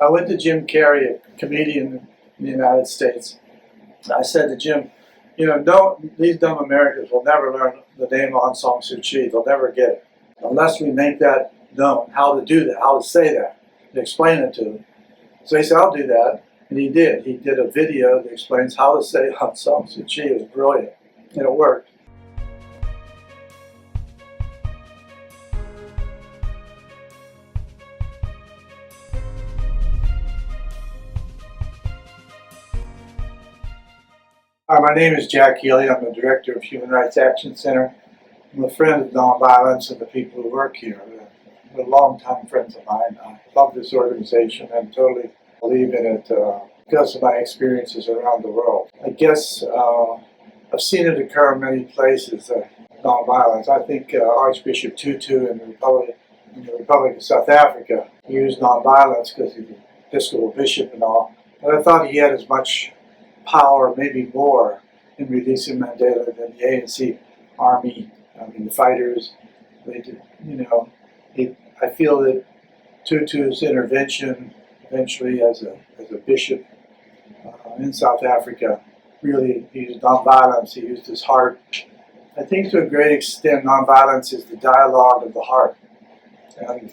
I went to Jim Carrey, a comedian in the United States. I said to Jim, these dumb Americans will never learn the name Aung San Suu Kyi. They'll never get it unless we make that known, how to do that, how to say that, to explain it to them. So he said, I'll do that. And he did. He did a video that explains how to say Aung San Suu Kyi. It was brilliant. And it worked. Hi, my name is Jack Healy. I'm the director of Human Rights Action Center. I'm a friend of nonviolence and the people who work here. They're longtime friends of mine. I love this organization and totally believe in it because of my experiences around the world. I guess I've seen it occur in many places, nonviolence. I think Archbishop Tutu in the Republic of South Africa used nonviolence because he's an Episcopal bishop and all. But I thought he had as much power, maybe more, in releasing Mandela than the ANC army. The fighters, they did, I feel that Tutu's intervention eventually as a bishop in South Africa really used nonviolence. He used his heart. I think to a great extent nonviolence is the dialogue of the heart. And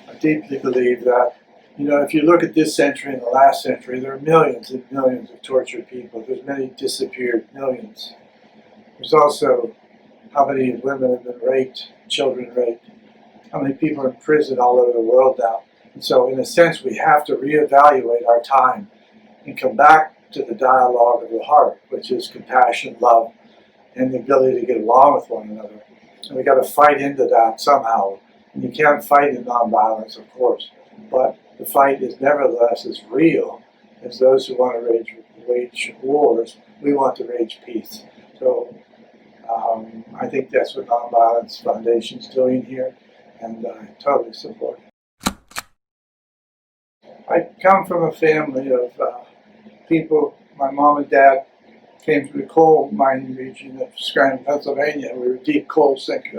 I deeply believe that, if you look at this century and the last century, there are millions and millions of tortured people. There's many disappeared, millions. There's also how many women have been raped, children raped, how many people are in prison all over the world now. And so in a sense, we have to reevaluate our time and come back to the dialogue of the heart, which is compassion, love, and the ability to get along with one another. And we've got to fight into that somehow. And you can't fight in nonviolence, of course, but the fight is nevertheless as real as those who want to wage wars. We want to wage peace. So I think that's what Nonviolence Foundation is doing here, and I totally support it. I come from a family of people. My mom and dad came from the coal mining region of Scranton, Pennsylvania. We were deep coal sink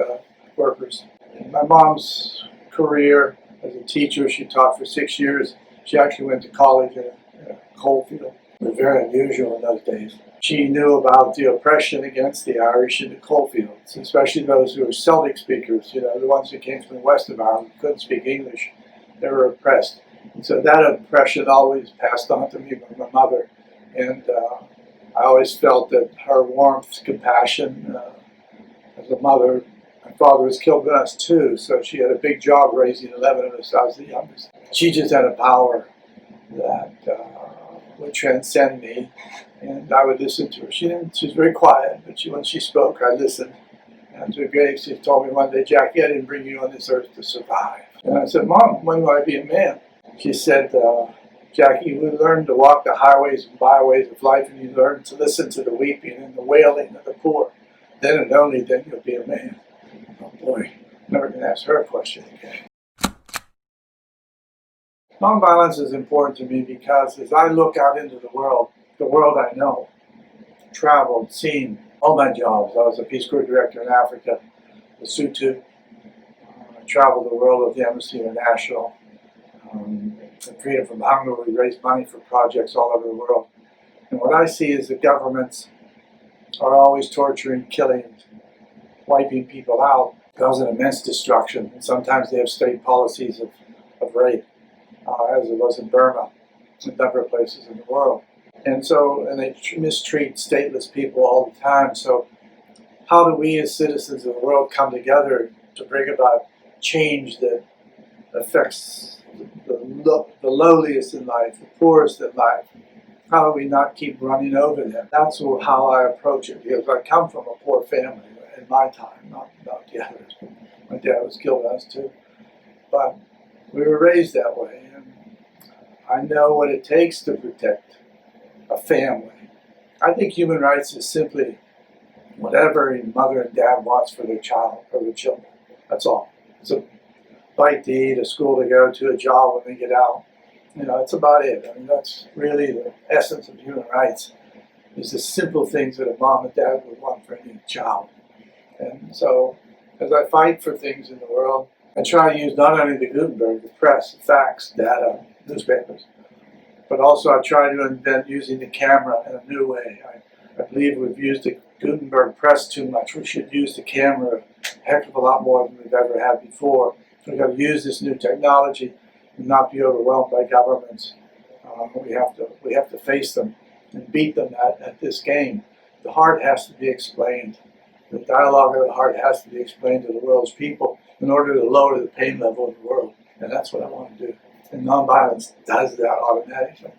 workers. In my mom's career as a teacher, she taught for 6 years. She actually went to college in a coal field. It was very unusual in those days. She knew about the oppression against the Irish in the coal fields, especially those who were Celtic speakers, the ones who came from the west of Ireland, couldn't speak English. They were oppressed. And so that oppression always passed on to me by my mother. And I always felt that her warmth, compassion, as a mother, my father was killed when I was 2, so she had a big job raising 11 of us. I was the youngest. She just had a power that would transcend me, and I would listen to her. She was very quiet, but when she spoke, I listened. And to a great extent, she told me one day, Jackie, I didn't bring you on this earth to survive. And I said, Mom, when will I be a man? She said, Jackie, you learn to walk the highways and byways of life, and you learn to listen to the weeping and the wailing of the poor. Then and only then you'll be a man. Oh boy, I'm never going to ask her a question again. Nonviolence is important to me because as I look out into the world I know, traveled, seen all my jobs. I was a Peace Corps director in Africa, the Sutu. I traveled the world with the Amnesty International. Freedom from Hunger, we raised money for projects all over the world. And what I see is that governments are always torturing, killing, wiping people out, causing immense destruction. And sometimes they have state policies of rape, as it was in Burma, and a number of places in the world. And they mistreat stateless people all the time. So how do we as citizens of the world come together to bring about change that affects the lowliest in life, the poorest in life? How do we not keep running over them? That's how I approach it, because I come from a poor family in my time, not the others. My dad was killed when I was 2. But we were raised that way, and I know what it takes to protect a family. I think human rights is simply whatever a mother and dad wants for their child or their children. That's all. It's a bite to eat, a school to go to, a job when they get out. It's about it. That's really the essence of human rights, is the simple things that a mom and dad would want for any child. And so, as I fight for things in the world, I try to use not only the Gutenberg, the press, the facts, data, newspapers, but also I try to invent using the camera in a new way. I believe we've used the Gutenberg press too much. We should use the camera a heck of a lot more than we've ever had before. We've got to use this new technology and not be overwhelmed by governments. We have to face them and beat them at this game. The heart has to be explained. The dialogue of the heart has to be explained to the world's people in order to lower the pain level in the world. And that's what I want to do. And nonviolence does that automatically.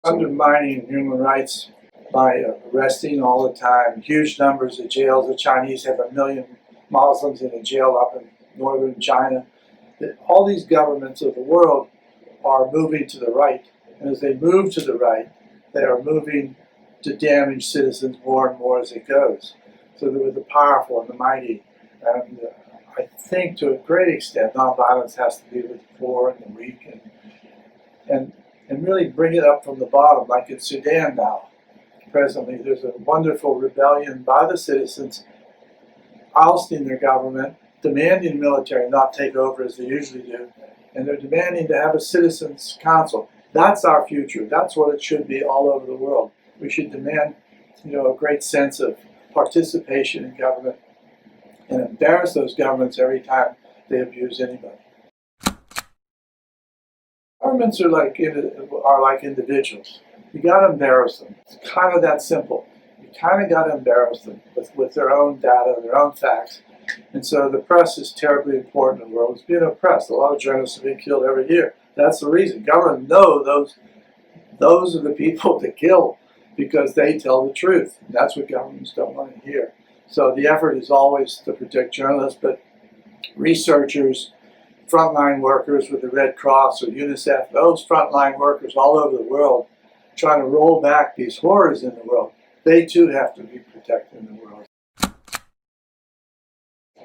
Undermining human rights by arresting all the time, huge numbers of jails. The Chinese have 1 million Muslims in a jail up in northern China. All these governments of the world are moving to the right. And as they move to the right, they are moving to damage citizens more and more as it goes. So that with the powerful and the mighty, and I think to a great extent, nonviolence has to be with the poor and the weak, and really bring it up from the bottom, like in Sudan now. Presently, there's a wonderful rebellion by the citizens, ousting their government, demanding the military not take over as they usually do, and they're demanding to have a citizens' council. That's our future. That's what it should be all over the world. We should demand, a great sense of participation in government and embarrass those governments every time they abuse anybody. Governments are like individuals. You got to embarrass them. It's kind of that simple. You kind of got to embarrass them with their own data, their own facts. And so the press is terribly important in the world. It's being oppressed. A lot of journalists have been killed every year. That's the reason. Government know those are the people to kill because they tell the truth. And that's what governments don't want to hear. So the effort is always to protect journalists, but researchers, frontline workers with the Red Cross or UNICEF, those frontline workers all over the world trying to roll back these horrors in the world, they too have to be protected in the world.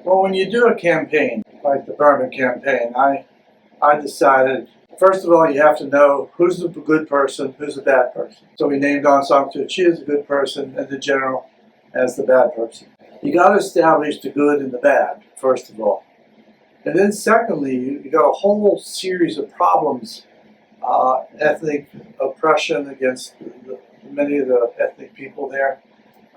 Well, when you do a campaign, like the Burma campaign, I decided, first of all, you have to know who's the good person, who's the bad person. So we named Aung San Suu Kyi as the good person and the general as the bad person. You got to establish the good and the bad, first of all. And then secondly, you got a whole series of problems, ethnic oppression against many of the ethnic people there.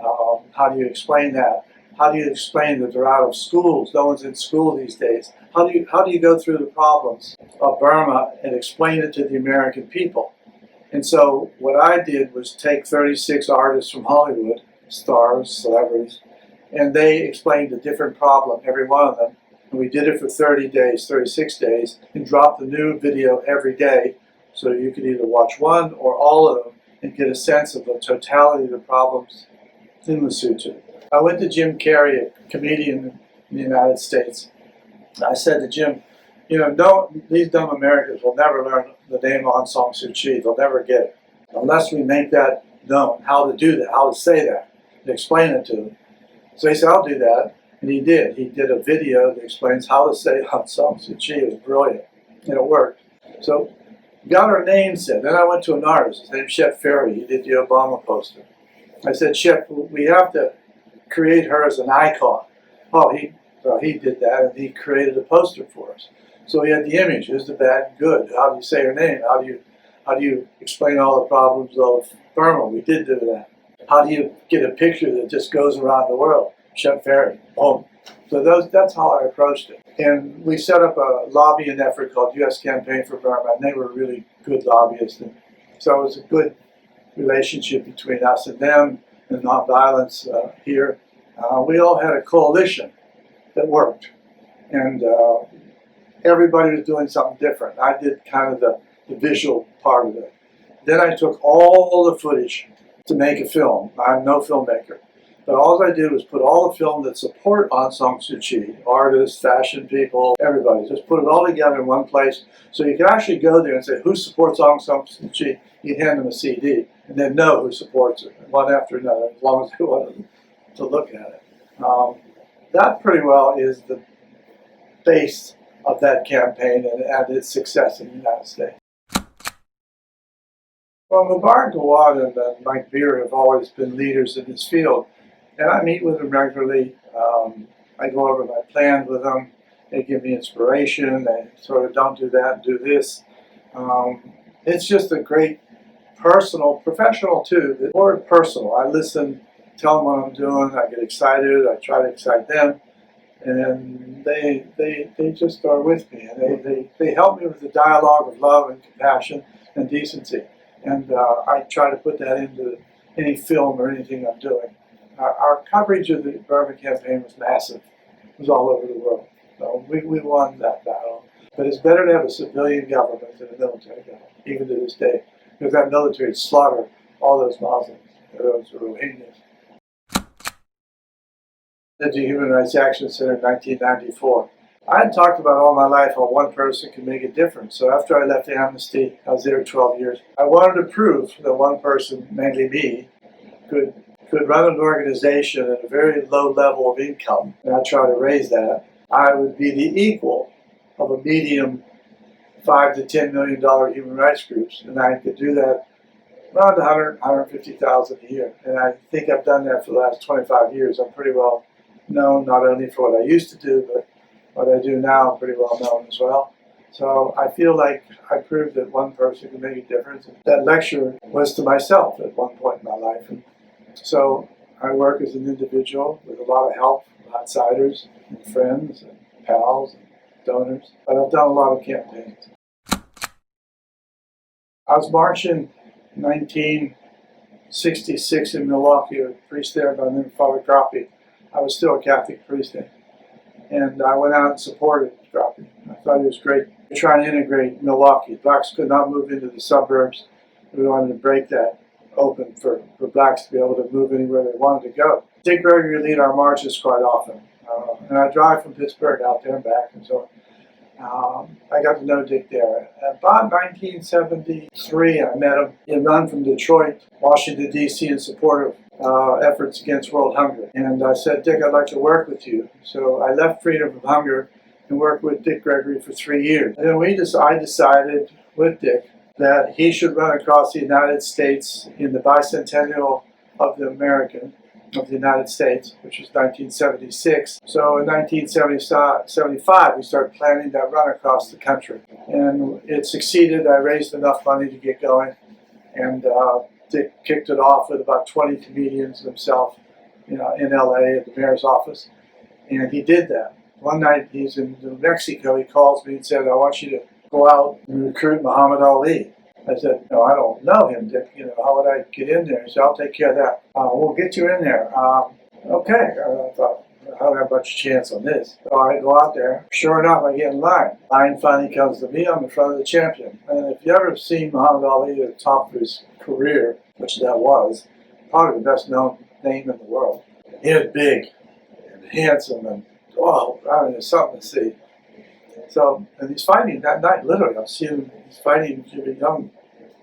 How do you explain that? How do you explain that they're out of schools? No one's in school these days. How do you go through the problems of Burma and explain it to the American people? And so what I did was take 36 artists from Hollywood, stars, celebrities, and they explained a different problem, every one of them. And we did it for 30 days, 36 days, and dropped a new video every day. So you could either watch one or all of them and get a sense of the totality of the problems in Lesotho. I went to Jim Carrey, a comedian in the United States. I said to Jim, these dumb Americans will never learn the name Aung San Suu Kyi. They'll never get it unless we make that known, how to do that, how to say that, and explain it to them. So he said, I'll do that. And he did. He did a video that explains how to say Aung San Suu Kyi. It was brilliant. And it worked. So got her name said. Then I went to an artist. His name's Shep Ferry. He did the Obama poster. I said, Shep, we have to create her as an icon. He did that, and he created a poster for us. So he had the image. Who's the bad and good? How do you say her name? How do you explain all the problems of Burma? We did do that. How do you get a picture that just goes around the world? Shep Ferry. Boom. So that's how I approached it. And we set up a lobbying effort called U.S. Campaign for Burma, and they were really good lobbyists. And so it was a good relationship between us and them, and nonviolence here. We all had a coalition that worked, and everybody was doing something different. I did kind of the visual part of it. Then I took all the footage to make a film. I'm no filmmaker. But all I did was put all the film that support Aung San Suu Kyi, artists, fashion people, everybody, just put it all together in one place. So you can actually go there and say, who supports Aung San Suu Kyi? You hand them a CD, and then know who supports it, one after another, as long as they want to look at it. That pretty well is the base of that campaign and its success in the United States. Well, Mubarak Gawad and Mike Beer have always been leaders in this field. And I meet with them regularly. I go over my plans with them. They give me inspiration. They sort of don't do that, do this. It's just a great personal, professional too, but more personal. I listen, tell them what I'm doing, I get excited, I try to excite them, and they just are with me, and they help me with the dialogue of love and compassion and decency. And I try to put that into any film or anything I'm doing. Our coverage of the Burma campaign was massive. It was all over the world. So we won that battle. But it's better to have a civilian government than a military government, even to this day, because that military slaughtered all those Muslims, those Rohingyas. At the Human Rights Action Center in 1994. I had talked about all my life how one person can make a difference. So after I left Amnesty, I was there 12 years. I wanted to prove that one person, mainly me, could run an organization at a very low level of income, and I try to raise that. I would be the equal of a medium $5 to $10 million human rights groups, and I could do that around 150,000 a year. And I think I've done that for the last 25 years. I'm pretty well known, not only for what I used to do, but what I do now, I'm pretty well known as well. So I feel like I proved that one person can make a difference. That lecture was to myself at one point in my life. And so I work as an individual with a lot of help from outsiders and friends and pals and donors. But I've done a lot of campaigns. I was marching in 1966 in Milwaukee, a priest there by the name of Father Grappi. I was still a Catholic priest then. And I went out and supported Grappi. I thought he was great. We're trying to integrate Milwaukee. Blacks could not move into the suburbs. We wanted to break that open for blacks to be able to move anywhere they wanted to go. Dick Gregory would lead our marches quite often. And I drive from Pittsburgh out there and back. And so I got to know Dick there. About 1973, I met him. He had run from Detroit, Washington, D.C. in support of efforts against world hunger. And I said, Dick, I'd like to work with you. So I left Freedom from Hunger and worked with Dick Gregory for 3 years. And then I decided with Dick that he should run across the United States in the bicentennial of the United States, which was 1976. So in 1975, we started planning that run across the country. And it succeeded. I raised enough money to get going. And Dick kicked it off with about 20 comedians himself, in LA at the mayor's office. And he did that. One night he's in New Mexico, he calls me and said, I want you to go out and recruit Muhammad Ali. I said, no, I don't know him, Dick. How would I get in there? He said, I'll take care of that. We'll get you in there. Okay. I thought, I don't have much chance on this. So I go out there. Sure enough, I get in line. Line finally comes to me. I'm in front of the champion. And if you ever seen Muhammad Ali at the top of his career, which that was, probably the best known name in the world. He was big and handsome and, it's something to see. So, and he's fighting that night, literally. I'm seeing he's fighting Jimmy Young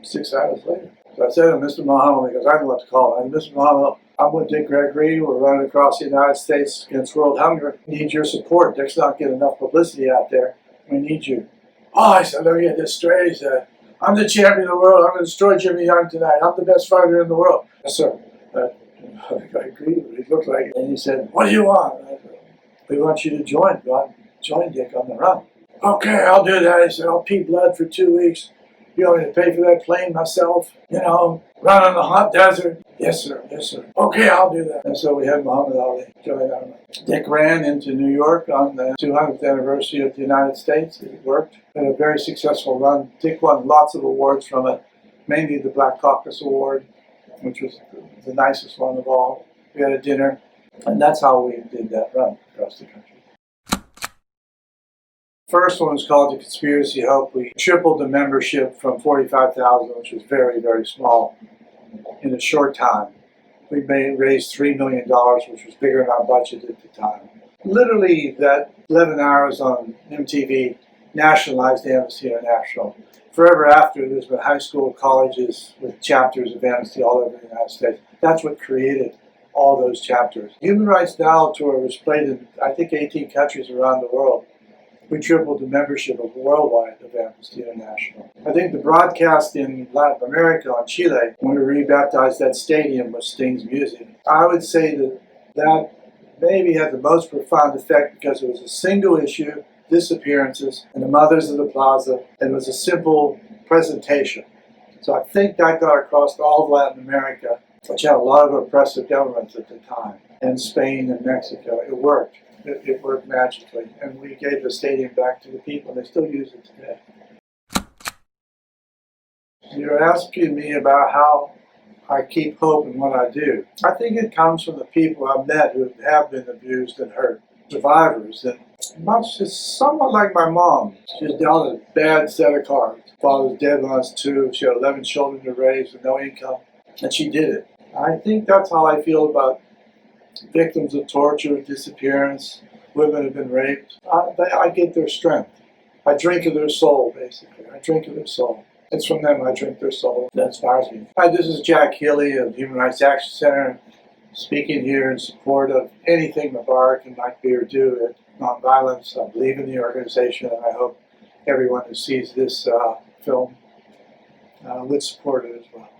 6 hours later. So I said to Mr. Muhammad, because I don't know what to call him, Mr. Muhammad, I'm with Dick Gregory. We're running across the United States against world hunger. We need your support. Dick's not getting enough publicity out there. We need you. Oh, I said, let me get this straight. He said, I'm the champion of the world. I'm going to destroy Jimmy Young tonight. I'm the best fighter in the world. Yes, sir. I agreed. He looked like it. And he said, what do you want? I said, we want you to join Dick on the run. Okay, I'll do that. He said, I'll pee blood for 2 weeks. You want me to pay for that plane myself? Run on the hot desert? Yes, sir. Yes, sir. Okay, I'll do that. And so we had Muhammad Ali join our run. Dick ran into New York on the 200th anniversary of the United States. It worked. Had a very successful run. Dick won lots of awards from it, mainly the Black Caucus Award, which was the nicest one of all. We had a dinner, and that's how we did that run across the country. First one was called the Conspiracy Hope. We tripled the membership from 45,000, which was very, very small, in a short time. We raised $3 million, which was bigger than our budget at the time. Literally, that 11 hours on MTV nationalized Amnesty International. Forever after, there's been high school, colleges with chapters of Amnesty all over the United States. That's what created all those chapters. Human Rights Now Tour was played in, I think, 18 countries around the world. We tripled the membership of worldwide of Amnesty International. I think the broadcast in Latin America, on Chile, when we rebaptized that stadium with Sting's music, I would say that maybe had the most profound effect because it was a single issue, disappearances, and the Mothers of the Plaza, and it was a simple presentation. So I think that got across to all of Latin America, which had a lot of oppressive governments at the time, and Spain and Mexico. It worked. It worked magically. And we gave the stadium back to the people, and they still use it today. You're asking me about how I keep hope in what I do. I think it comes from the people I've met who have been abused and hurt, survivors, and she's somewhat like my mom. She's dealt a bad set of cards. Father was dead when I was 2. She had 11 children to raise with no income, and she did it. I think that's how I feel about victims of torture, disappearance, women who've been raped. I get their strength. I drink of their soul, basically. I drink of their soul. It's from them I drink their soul. That inspires me. Hi, this is Jack Healy of Human Rights Action Center, speaking here in support of anything Mubarak and Mike Beer do at nonviolence. I believe in the organization, and I hope everyone who sees this film would support it as well.